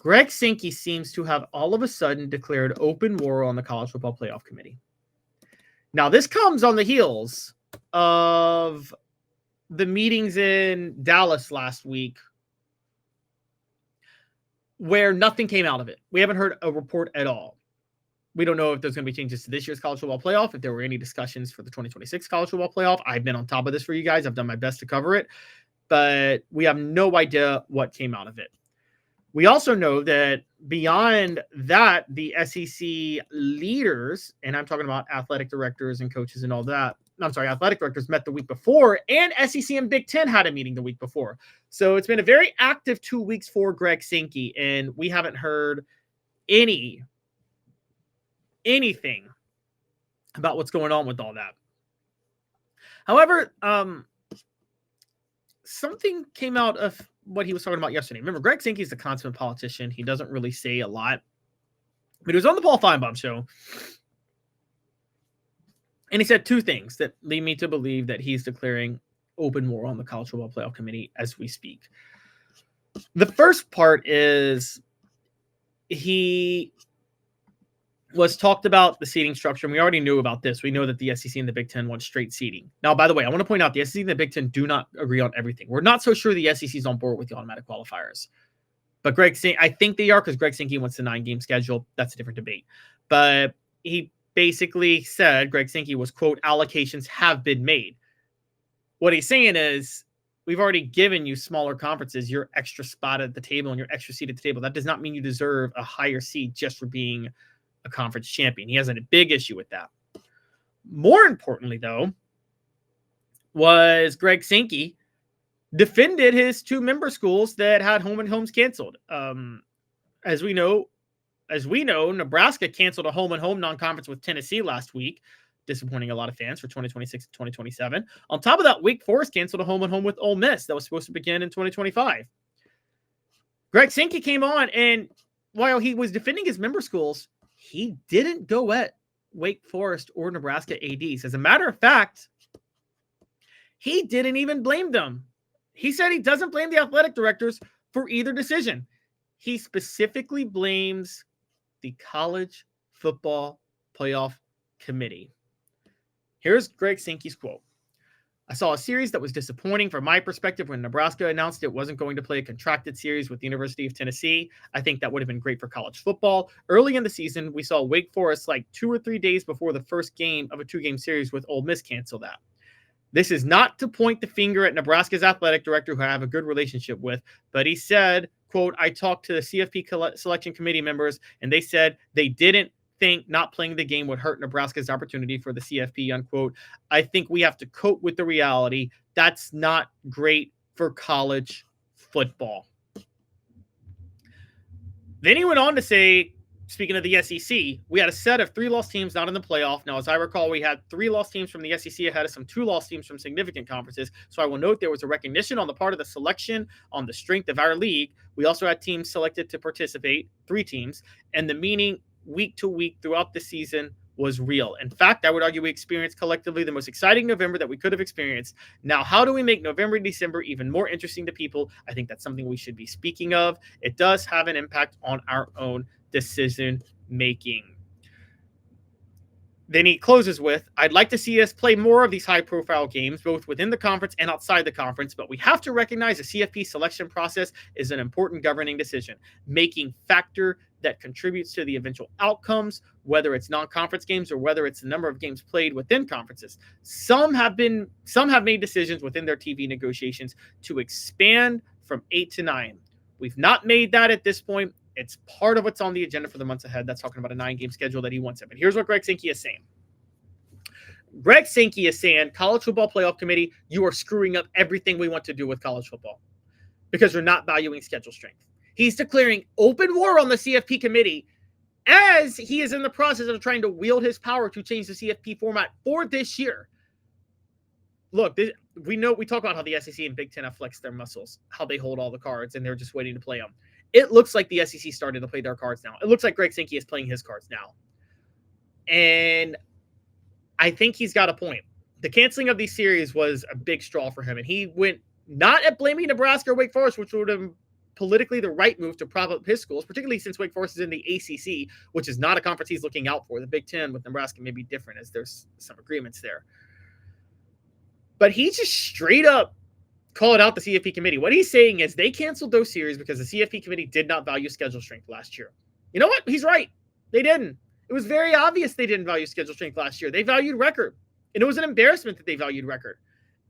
Greg Sankey seems to have all of a sudden declared open war on the College Football Playoff Committee. Now, this comes on the heels of the meetings in Dallas last week where nothing came out of it. We haven't heard a report at all. We don't know if there's going to be changes to this year's College Football Playoff, if there were any discussions for the 2026 College Football Playoff. I've been on top of this for you guys. I've done my best to cover it, but we have no idea what came out of it. We also know that beyond that, the SEC leaders, and I'm talking about athletic directors and coaches and all that, athletic directors met the week before, and SEC and Big Ten had a meeting the week before. So it's been a very active 2 weeks for Greg Sankey, and we haven't heard anything about what's going on with all that. However, something came out of what he was talking about yesterday. Remember, Greg Sankey is a consummate politician. He doesn't really say a lot. But he was on the Paul Feinbaum show, and he said two things that lead me to believe that he's declaring open war on the College Football Playoff Committee as we speak. The first part is he was talked about the seating structure, and we already knew about this. We know that the SEC and the Big Ten want straight seating. Now, by the way, I want to point out the SEC and the Big Ten do not agree on everything. We're not so sure the SEC is on board with the automatic qualifiers. But I think they are, because Greg Sankey wants the 9-game schedule. That's a different debate. But he basically said, Greg Sankey was, quote, allocations have been made. What he's saying is, we've already given you smaller conferences your extra spot at the table and your extra seat at the table. That does not mean you deserve a higher seat just for being a conference champion. He has a big issue with that. More importantly, though, was Greg Sankey defended his 2 member schools that had home and homes canceled. As we know, Nebraska canceled a home and home non-conference with Tennessee last week, disappointing a lot of fans for 2026 and 2027. On top of that, Wake Forest canceled a home and home with Ole Miss that was supposed to begin in 2025. Greg Sankey came on, and while he was defending his member schools, he didn't go at Wake Forest or Nebraska ADs. As a matter of fact, he didn't even blame them. He said he doesn't blame the athletic directors for either decision. He specifically blames the College Football Playoff Committee. Here's Greg Sankey's quote. I saw a series that was disappointing from my perspective when Nebraska announced it wasn't going to play a contracted series with the University of Tennessee. I think that would have been great for college football. Early in the season, we saw Wake Forest like 2 or 3 days before the first game of a 2-game series with Ole Miss cancel that. This is not to point the finger at Nebraska's athletic director, who I have a good relationship with, but he said, quote, I talked to the CFP selection committee members, and they said they didn't think not playing the game would hurt Nebraska's opportunity for the CFP, unquote. I think we have to cope with the reality. That's not great for college football. Then he went on to say, speaking of the SEC, we had a set of 3 lost teams not in the playoff. Now, as I recall, we had 3 lost teams from the SEC ahead of some 2 lost teams from significant conferences. So I will note there was a recognition on the part of the selection on the strength of our league. We also had teams selected to participate, 3 teams, and the meaning week to week throughout the season was real. In fact, I would argue we experienced collectively the most exciting November that we could have experienced. Now, how do we make November and December even more interesting to people? I think that's something we should be speaking of. It does have an impact on our own decision making. Then he closes with, I'd like to see us play more of these high-profile games, both within the conference and outside the conference, but we have to recognize the CFP selection process is an important governing decision, making factor that contributes to the eventual outcomes, whether it's non-conference games or whether it's the number of games played within conferences. Some have made decisions within their TV negotiations to expand from 8 to 9. We've not made that at this point. It's part of what's on the agenda for the months ahead. That's talking about a 9-game schedule that he wants it. But here's what Greg Sankey is saying. Greg Sankey is saying, College Football Playoff Committee, you are screwing up everything we want to do with college football because you're not valuing schedule strength. He's declaring open war on the CFP committee as he is in the process of trying to wield his power to change the CFP format for this year. Look, we talk about how the SEC and Big Ten have flexed their muscles, how they hold all the cards, and they're just waiting to play them. It looks like the SEC started to play their cards now. It looks like Greg Sankey is playing his cards now. And I think he's got a point. The canceling of these series was a big straw for him, and he went not at blaming Nebraska or Wake Forest, which would have politically the right move to prop up his schools, particularly since Wake Forest is in the ACC, which is not a conference he's looking out for. The Big Ten with Nebraska may be different, as there's some agreements there. But he just straight up called out the CFP committee. What he's saying is they canceled those series because the CFP committee did not value schedule strength last year. You know what? He's right. They didn't. It was very obvious they didn't value schedule strength last year. They valued record. And it was an embarrassment that they valued record.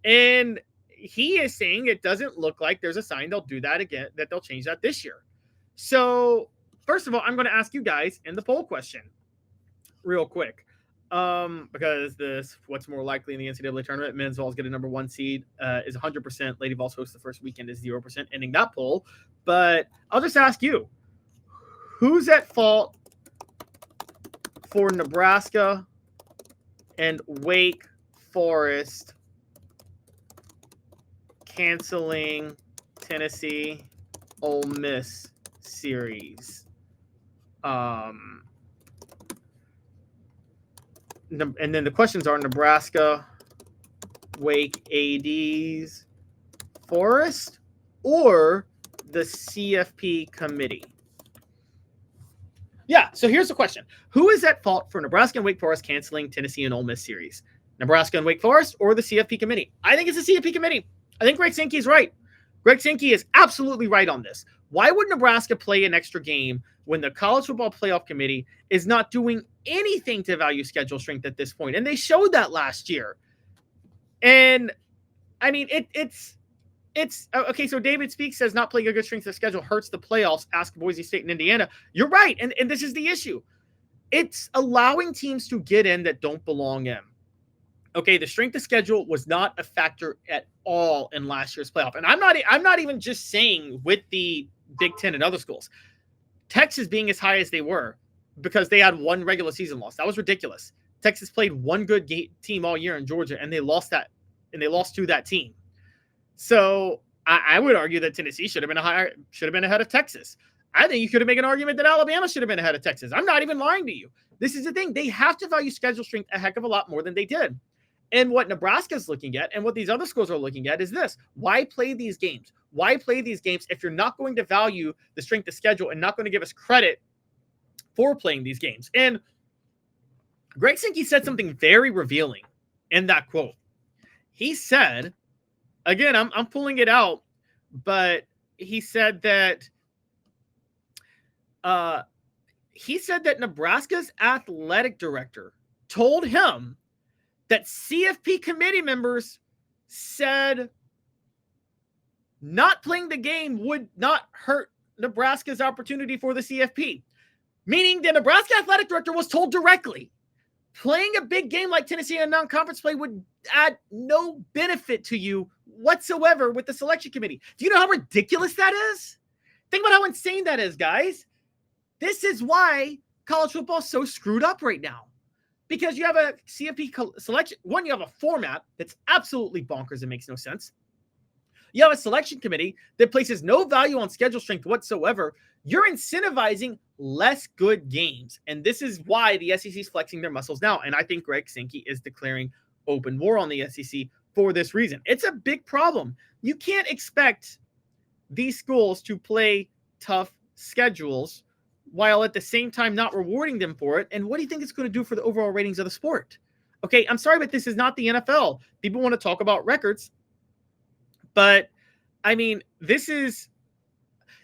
And he is saying it doesn't look like there's a sign they'll do that again, that they'll change that this year. So, first of all, I'm going to ask you guys in the poll question real quick. Because this, what's more likely in the NCAA tournament, men's Vols get a number 1 seed is 100%. Lady Vols host the first weekend is 0%, ending that poll. But I'll just ask you, who's at fault for Nebraska and Wake Forest canceling Tennessee Ole Miss series? And then the questions are Nebraska, Wake, ADs, Forest, or the CFP committee? Yeah, so here's the question. Who is at fault for Nebraska and Wake Forest canceling Tennessee and Ole Miss series? Nebraska and Wake Forest or the CFP committee? I think it's the CFP committee. I think Greg Sankey is right. Greg Sankey is absolutely right on this. Why would Nebraska play an extra game when the College Football Playoff Committee is not doing anything to value schedule strength at this point? And they showed that last year. And, I mean, it's okay, so David Speaks says not playing a good strength of schedule hurts the playoffs. Ask Boise State and Indiana. You're right, and this is the issue. It's allowing teams to get in that don't belong in. Okay, the strength of schedule was not a factor at all in last year's playoff. And I'm not even just saying with the Big Ten and other schools. Texas being as high as they were because they had one regular season loss. That was ridiculous. Texas played one good team all year in Georgia, and they lost to that team. So I would argue that Tennessee should have been ahead of Texas. I think you could have made an argument that Alabama should have been ahead of Texas. I'm not even lying to you. This is the thing. They have to value schedule strength a heck of a lot more than they did. And what Nebraska's looking at and what these other schools are looking at is this. Why play these games? Why play these games if you're not going to value the strength of schedule and not going to give us credit for playing these games? And Greg Sankey said something very revealing in that quote. He said, again, I'm pulling it out, but he said that Nebraska's athletic director told him that CFP committee members said not playing the game would not hurt Nebraska's opportunity for the CFP. Meaning the Nebraska athletic director was told directly, playing a big game like Tennessee in non-conference play would add no benefit to you whatsoever with the selection committee. Do you know how ridiculous that is? Think about how insane that is, guys. This is why college football is so screwed up right now. Because you have a CFP selection. One, you have a format that's absolutely bonkers and makes no sense. You have a selection committee that places no value on schedule strength whatsoever. You're incentivizing less good games. And this is why the SEC is flexing their muscles now. And I think Greg Sankey is declaring open war on the SEC for this reason. It's a big problem. You can't expect these schools to play tough schedules while at the same time not rewarding them for it. And what do you think it's going to do for the overall ratings of the sport? Okay, I'm sorry, but this is not the NFL. People want to talk about records. But, I mean,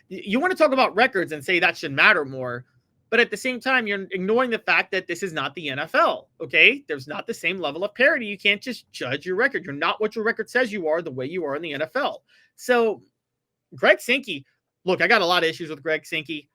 you want to talk about records and say that should matter more. But at the same time, you're ignoring the fact that this is not the NFL, okay? There's not the same level of parity. You can't just judge your record. You're not what your record says you are the way you are in the NFL. So, Greg Sankey, look, I got a lot of issues with Greg Sankey.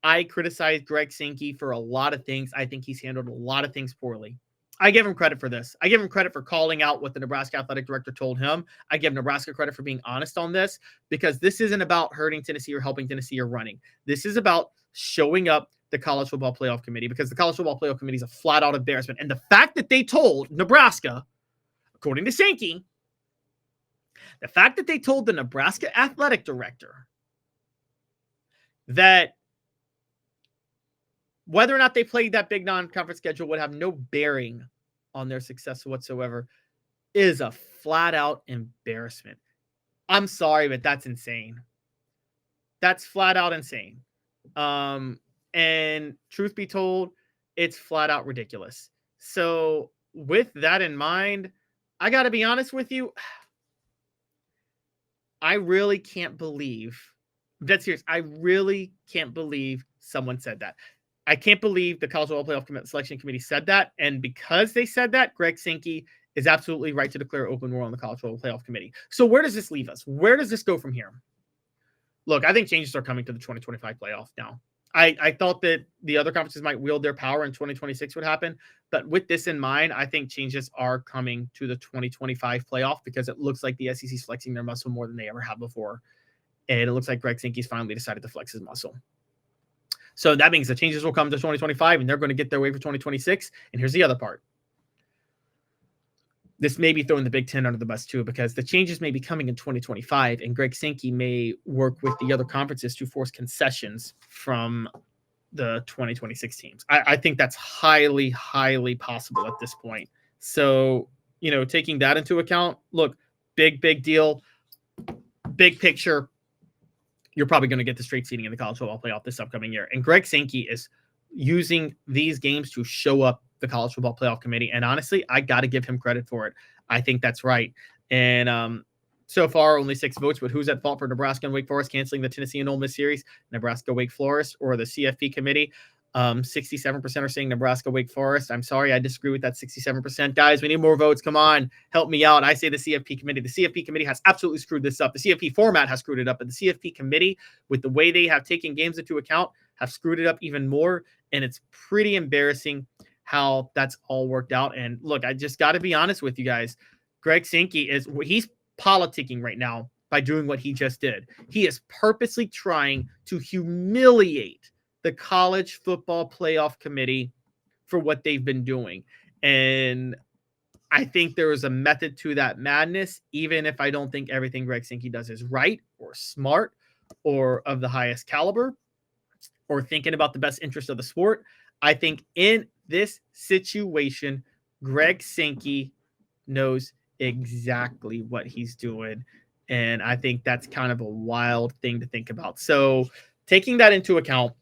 I criticize Greg Sankey for a lot of things. I think he's handled a lot of things poorly. I give him credit for this. I give him credit for calling out what the Nebraska athletic director told him. I give Nebraska credit for being honest on this, because this isn't about hurting Tennessee or helping Tennessee or running. This is about showing up the College Football Playoff Committee, because the College Football Playoff Committee is a flat-out embarrassment. And the fact that they told Nebraska, according to Sankey, the fact that they told the Nebraska athletic director that whether or not they played that big non-conference schedule would have no bearing on their success whatsoever is a flat-out embarrassment. I'm sorry, but that's insane. That's flat out insane. And truth be told, it's flat out ridiculous. So with that in mind, I got to be honest with you. I really can't believe that's serious. I really can't believe someone said that. I can't believe the College Football Playoff Selection Committee said that. And because they said that, Greg Sankey is absolutely right to declare open war on the College Football Playoff Committee. So where does this leave us? Where does this go from here? Look, I think changes are coming to the 2025 playoff now. I thought that the other conferences might wield their power in 2026 would happen. But with this in mind, I think changes are coming to the 2025 playoff because it looks like the SEC is flexing their muscle more than they ever have before. And it looks like Greg Sankey's finally decided to flex his muscle. So that means the changes will come to 2025 and they're going to get their way for 2026. And here's the other part. This may be throwing the Big Ten under the bus too, because the changes may be coming in 2025 and Greg Sankey may work with the other conferences to force concessions from the 2026 teams. I think that's highly, highly possible at this point. So, taking that into account, look, big deal, big picture. You're probably going to get the straight seeding in the college football playoff this upcoming year. And Greg Sankey is using these games to show up the college football playoff committee. And honestly, I got to give him credit for it. I think that's right. And so far, only 6 votes, but who's at fault for Nebraska and Wake Forest canceling the Tennessee and Ole Miss series? Nebraska, Wake Forest, or the CFP committee? 67% are saying Nebraska, Wake Forest. I'm sorry, I disagree with that 67%. Guys, we need more votes. Come on, help me out. I say the CFP committee. The CFP committee has absolutely screwed this up. The CFP format has screwed it up, but the CFP committee, with the way they have taken games into account, have screwed it up even more. And it's pretty embarrassing how that's all worked out. And look, I just got to be honest with you guys. Greg Sankey he's politicking right now by doing what he just did. He is purposely trying to humiliate the college football playoff committee for what they've been doing. And I think there is a method to that madness, even if I don't think everything Greg Sankey does is right or smart or of the highest caliber or thinking about the best interest of the sport. I think in this situation, Greg Sankey knows exactly what he's doing. And I think that's kind of a wild thing to think about. So taking that into account,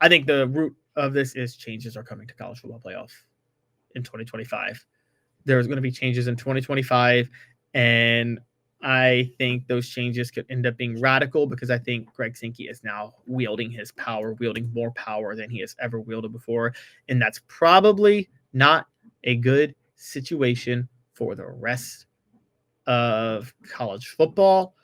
I think the root of this is changes are coming to college football playoff in 2025. There's going to be changes in 2025. And I think those changes could end up being radical because I think Greg Sankey is now wielding his power, wielding more power than he has ever wielded before. And that's probably not a good situation for the rest of college football.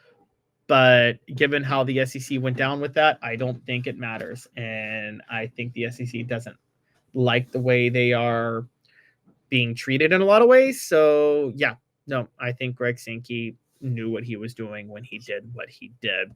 But given how the SEC went down with that, I don't think it matters. And I think the SEC doesn't like the way they are being treated in a lot of ways. So, yeah, no, I think Greg Sankey knew what he was doing when he did what he did.